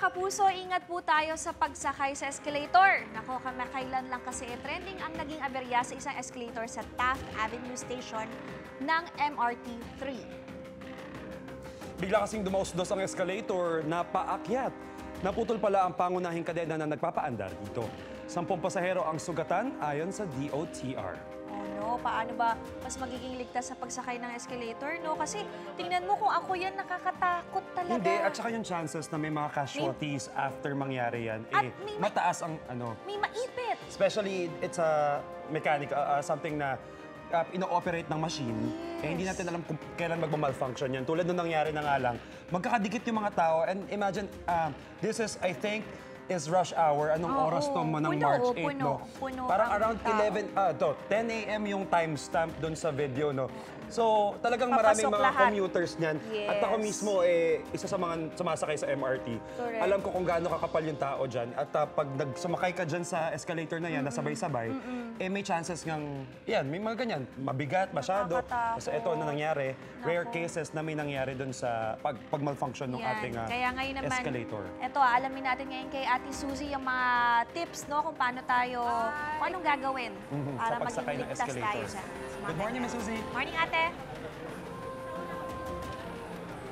kapuso, ingat po tayo sa pagsakay sa escalator. Nako, kamakailan lang kasi trending ang naging aberya sa isang escalator sa Taft Avenue Station ng MRT-3. Bigla kasing dumausdos ang escalator na paakyat. Naputol pala ang pangunahing kadena na nagpapaandar dito. 10 pasahero ang sugatan ayon sa DOTR. No, paano ba mas magiging ligtas sa pagsakay ng escalator, no? Kasi tingnan mo kung ako yan, nakakatakot talaga. Hindi, at saka yung chances na may mga casualties after mangyari yan, mataas ang ano. May maipit. Especially, it's a mechanic, something na ino-operate ng machine. Yes. Eh, hindi natin alam kung kailan magmamalfunction yan. Tulad nung nangyari na nga lang, magkakadikit yung mga tao. And imagine, this is, I think, is rush hour. Anong oras to mo ng March 8, no? Puno Parang around 10 a.m. yung timestamp doon sa video, no? So, talagang maraming mga commuters niyan. Yes. At ako mismo, isa sa mga sumasakay sa MRT. Correct. Alam ko kung gaano kakapal yung tao dyan. At pag sumakay ka dyan sa escalator na yan, nasabay-sabay, may chances ngang, yan, may mga ganyan. Mabigat, masyado. Kasi ito na nangyari. Rare cases na may nangyari doon sa pag-malfunction ng ating Kaya ngayon naman, escalator. Ito, alamin natin ngayon kay Ate Suzy yung mga tips, no? Kung paano tayo, kung anong gagawin para maging ligtas tayo dyan. Good morning, Ms. Suzy. Morning, Ate.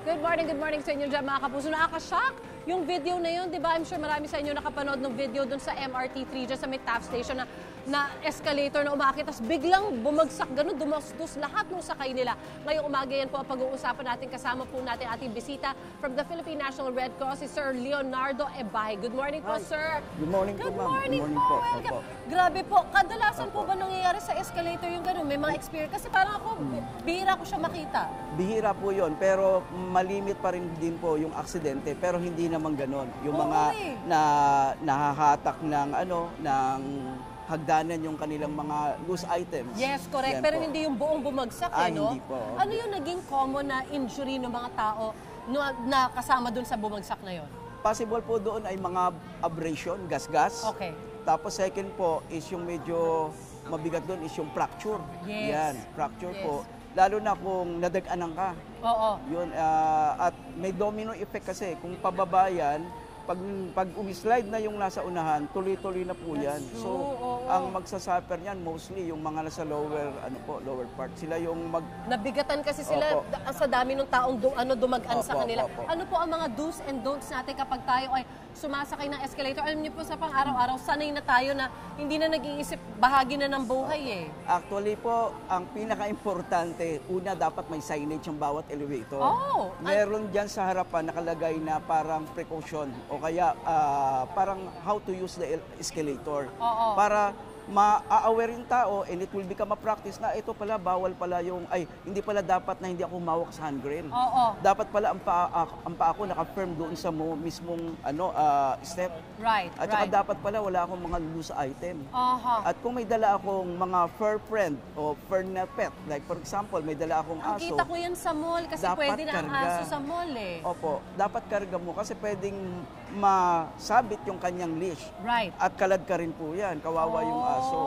Good morning sa inyo dyan mga kapuso. Nakaka-shock yung video na yun, di ba? I'm sure marami sa inyo nakapanood ng video dun sa MRT-3 dyan sa may Taft Station na escalator na umakit. Tapos biglang bumagsak, ganun, dumastos lahat ng sakay nila. Ngayong umaga yan po ang pag-uusapan natin. Kasama po natin ating bisita from the Philippine National Red Cross, si Sir Leonardo Ebay. Good morning po, sir. Good morning po, ma'am. Good morning po. Welcome. Grabe po. Kadalasan po ba nangyayari sa escalator yung ganun? May mga experience? Kasi parang ako, bihira ko siya makita. Bihira po yun, pero malimit pa rin din po yung aksidente, pero hindi naman ganon. Yung mga nahahatak ng hagdanan yung kanilang mga loose items. Yes, correct. Yan pero po. hindi yung buong bumagsak, no? Hindi po. Ano yung naging common na injury ng mga tao na kasama dun sa bumagsak na yon? Possible po doon ay mga abrasion, gas-gas. Okay. Tapos second po is yung medyo mabigat doon is yung fracture. Yes. Yan, fracture Yes. po. Lalo na kung nadag-anan ka. Oo. Yun, at may domino effect kasi. Kung pababa yan, pag umislide na yung nasa unahan, tuloy-tuloy na po yan. True. So, Oo. ang magsasuffer niyan, mostly yung mga nasa lower part. Sila yung Nabigatan kasi sila Opo. sa dami ng taong dumagaan sa Opo, kanila. opo. Ano po ang mga do's and don'ts natin kapag tayo ay sumasakay ng escalator? Alam niyo po sa pang-araw-araw, sanay na tayo na hindi na nag-iisip, bahagi na ng buhay Actually po, ang pinaka-importante, una dapat may signage ang bawat elevator. Oh! Meron dyan sa harapan nakalagay na parang precaution o kaya parang how to use the escalator. Oo. Para ma-aware yung tao and it will become a practice na ito pala, bawal pala yung, hindi pala dapat na hindi ako humawak sa handrail. Oo. Dapat pala ang paa ko naka-firm doon sa mismong step. Right, At saka right. dapat pala wala akong mga loose item. Aha. At kung may dala akong mga fur friend o fur na pet, like for example, may dala akong Ang aso. kita ko yan sa mall kasi dapat pwede na ang karga. aso sa mall Opo, dapat karga mo kasi pwedeng masabit yung kanyang leash. Right. At kalad ka rin po yan, kawawa yung aso.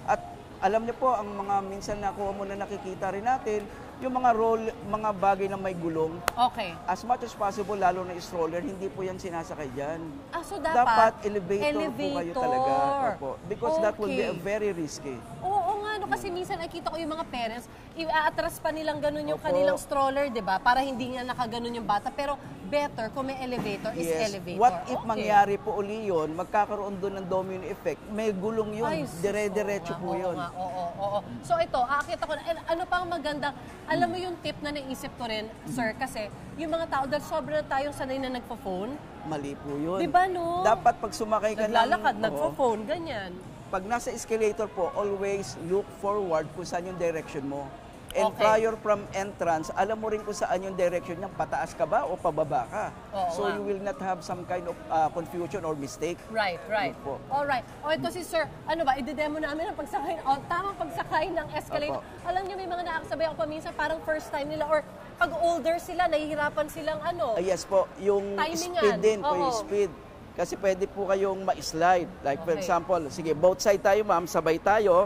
At alam niyo po, ang mga minsan na na nakikita rin natin, yung mga bagay na may gulong, Okay. as much as possible, lalo na stroller, hindi po yan sinasakay dyan. So Dapat elevator po kayo talaga. Opo. Because that will be Okay. very risky. Oo nga, no, kasi minsan nakita ko yung mga parents, i-atras pa nilang ganun yung Opo. kanilang stroller, di ba? Para hindi nga nakaganon yung bata. Pero better kung may elevator is elevator. What if Okay. mangyari po uli yun, magkakaroon doon ng domino effect, may gulong yun, Ay, sus, dire-diretso oo po nga, yun. Oo. So ito, aakit ako na, ano pang magandang, alam mo yung tip na naisip ko rin, sir, kasi yung mga tao, dahil sobrang tayong sanay na nagpo-phone, Mali po yun. di ba no? Dapat pag sumakay ka Naglalakad, Oo. nagpo-phone, ganyan. Pag nasa escalator po, always look forward kung saan yung direction mo. And Okay. prior from entrance, alam mo rin kung saan yung direction niya, pataas ka ba o pababa ka. Oo So nga. you will not have some kind of confusion or mistake. Right. Yun po. Alright. O ito si sir, ano ba, i-demo namin ang pagsakay, tamang pagsakay ng escalator. Opo. Alam niyo, may mga nakakasabay ako paminsan, parang first time nila, or pag older sila, nahihirapan silang Yes po, yung Timingan. speed din po, yung Oo. speed. Kasi pwede po kayong ma-slide. Like for Okay. example, sige, both side tayo ma'am, sabay tayo.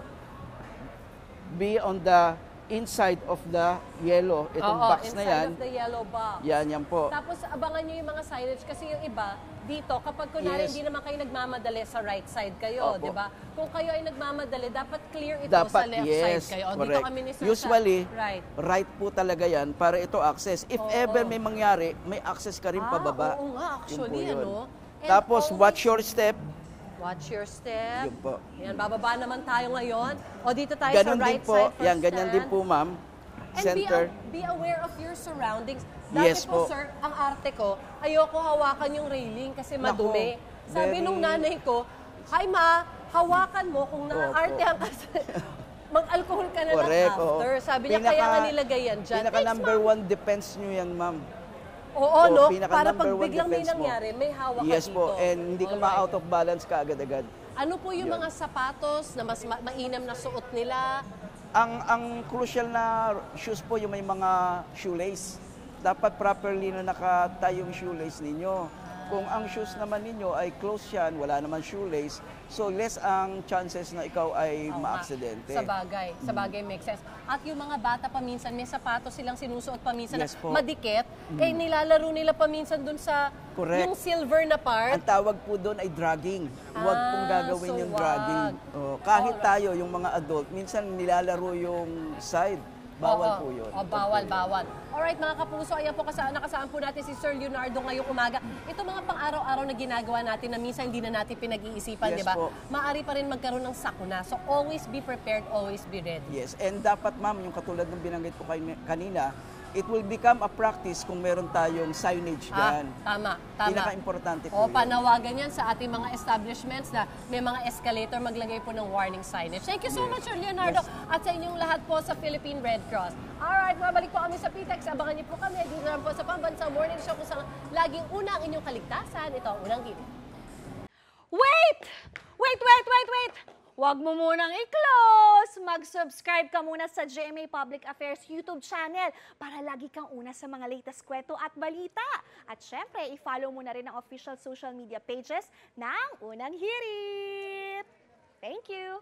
Be on the inside of the yellow, itong Oo, box na yan. inside of the yellow box. Yan po. Tapos abangan nyo yung mga signage kasi yung iba, dito, kapag kunwari Yes. hindi naman kayo nagmamadali sa right side kayo, Opo. di ba? Kung kayo ay nagmamadali, dapat clear ito Dapat, sa left yes, side kayo. O, dito correct. kami ni Sir Usually, sa right. right po talaga yan para ito access. If Oo. ever may mangyari, may access ka rin pababa. Oo nga, actually, Yun po yun. ano? And Tapos, always- watch your step. Watch your step. Yun po. Yan, bababa naman tayo ngayon. O dito tayo Ganun sa right din po. side for Yan, ganyan din stand. po, ma'am. And Center. be aware of your surroundings. Dati Yes po, po. sir, ang arte ko, ayoko hawakan yung railing kasi Nako, madumi. Sabi very- nung nanay ko, "Hi ma, hawakan mo kung naartehan ka sa... Mag-alcohol ka na Correct, ng after." oo. Sabi niya, kaya nga nilagay yan dyan. Pinaka Thanks, number ma'am. one defense nyo yan, ma'am. Oo, no? pinaka Para pag number one biglang may defense mo. nangyari, may hawak Yes ka dito. po, and hindi ka Alright. ma-out of balance ka agad-agad. Ano po yung mga sapatos na mas mainam na suot nila? Ang crucial na shoes po yung may mga shoelace. Dapat properly na nakatie yung shoelace ninyo. Kung ang shoes naman ninyo ay close yan, wala naman shoelace, so less ang chances na ikaw ay Oo nga. maaksidente. Sa bagay makes sense. At yung mga bata paminsan, may sapatos silang sinusuot paminsan Yes na po. madikit, eh nilalaro nila paminsan dun sa Correct. yung silver na part. Ang tawag po doon ay dragging. Huwag pong gagawin so yung wag. dragging. Oh, kahit tayo, yung mga adult, minsan nilalaro yung side. Bawal Oo. po yun. O, bawal. Alright mga kapuso, ayan po nakasama po natin si Sir Leonardo ngayong umaga. Ito mga pang-araw-araw na ginagawa natin na minsan hindi na natin pinag-iisipan, Yes di ba? po. Maaari pa rin magkaroon ng sakuna. So always be prepared, always be ready. Yes, and dapat ma'am, yung katulad ng binanggit ko kanina, it will become a practice kung meron tayong signage dyan. Tama. Pinaka-importante po O, yun. panawagan yan sa ating mga establishments na may mga escalator, maglagay po ng warning signage. Thank you so much, Sir Leonardo, at sa inyong lahat po sa Philippine Red Cross. Alright, mabalik po kami sa PTEX. Abangan niyo po kami dito naman po sa Pambansang Morning Show kung saan laging una ang inyong kaligtasan. Ito ang unang gilid. Wait! Huwag mo munang i-close! Mag-subscribe ka muna sa GMA Public Affairs YouTube channel para lagi kang una sa mga latest kwento at balita. At syempre, i-follow mo na rin ang official social media pages ng Unang Hirit. Thank you!